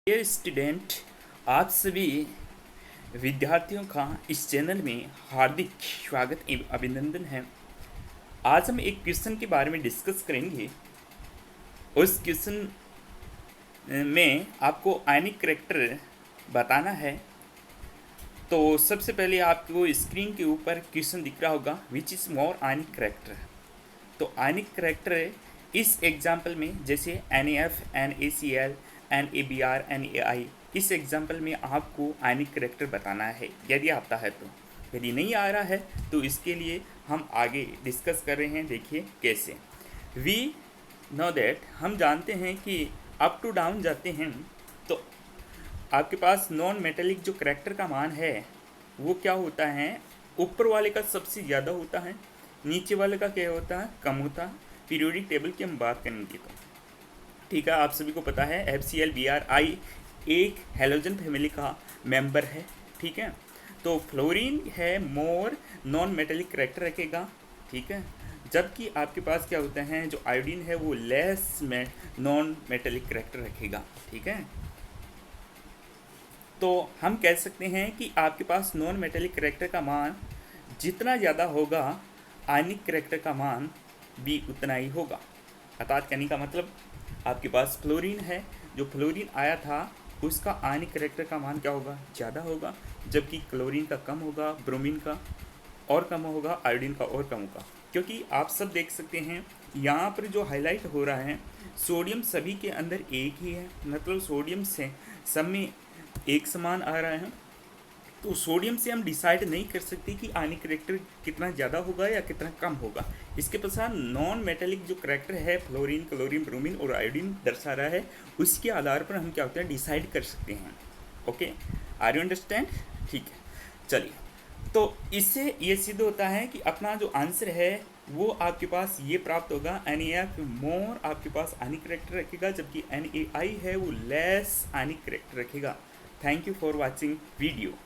Dear student, आप सभी विद्यार्थियों का इस चैनल में हार्दिक स्वागत एवं अभिनंदन है। आज हम एक क्वेश्चन के बारे में डिस्कस करेंगे। उस क्वेश्चन में आपको आयनिक करैक्टर बताना है। तो सबसे पहले आपको स्क्रीन के ऊपर क्वेश्चन दिख रहा होगा, which is more ionic character. तो आयनिक करैक्टर इस एग्जाम्पल में जैसे NaF, NaCl, NaBr, NaI, इस एग्जाम्पल में आपको आयनिक करैक्टर बताना है यदि आता है तो। यदि नहीं आ रहा है तो इसके लिए हम आगे डिस्कस कर रहे हैं। देखिए कैसे। वी नो दैट, हम जानते हैं कि अप टू डाउन जाते हैं तो आपके पास नॉन मेटेलिक जो करैक्टर का मान है वो क्या होता है, ऊपर वाले का सबसे ज़्यादा होता है, नीचे वाले का क्या होता है, कम होता है। पीरियोडिक टेबल की हम बात करेंगे तो ठीक है, आप सभी को पता है FCl, Br, I एक हेलोजन फैमिली का मेंबर है। ठीक है, तो फ्लोरीन है मोर नॉन मेटेलिक करैक्टर रखेगा। ठीक है, जबकि आपके पास क्या होता है, जो आयोडीन है वो लेस में नॉन मेटेलिक करैक्टर रखेगा। ठीक है, तो हम कह सकते हैं कि आपके पास नॉन मेटेलिक करैक्टर का मान जितना ज़्यादा होगा, आयनिक करैक्टर का मान भी उतना ही होगा। अर्थात कहने का मतलब आपके पास फ्लोरीन है, जो फ्लोरीन आया था उसका आयनिक करैक्टर का मान क्या होगा, ज़्यादा होगा, जबकि क्लोरीन का कम होगा, ब्रोमीन का और कम होगा, आयोडीन का और कम होगा। क्योंकि आप सब देख सकते हैं यहाँ पर जो हाईलाइट हो रहा है, सोडियम सभी के अंदर एक ही है, मतलब सोडियम से सब में एक समान आ रहा है। तो सोडियम से हम डिसाइड नहीं कर सकते कि आयनिक करैक्टर कितना ज़्यादा होगा या कितना कम होगा। इसके पश्चात नॉन मेटेलिक जो करैक्टर है, फ्लोरीन, क्लोरीन, ब्रोमीन और आयोडीन दर्शा रहा है, उसके आधार पर हम क्या होता है, डिसाइड कर सकते हैं। Okay, are you understand? ठीक है, चलिए। तो इससे ये सिद्ध होता है कि अपना जो आंसर है वो आपके पास ये प्राप्त होगा, NaF मोर आपके पास आयनिक करैक्टर रखेगा, जबकि NaI है वो लेस आयनिक करैक्टर रखेगा। Thank you for watching video.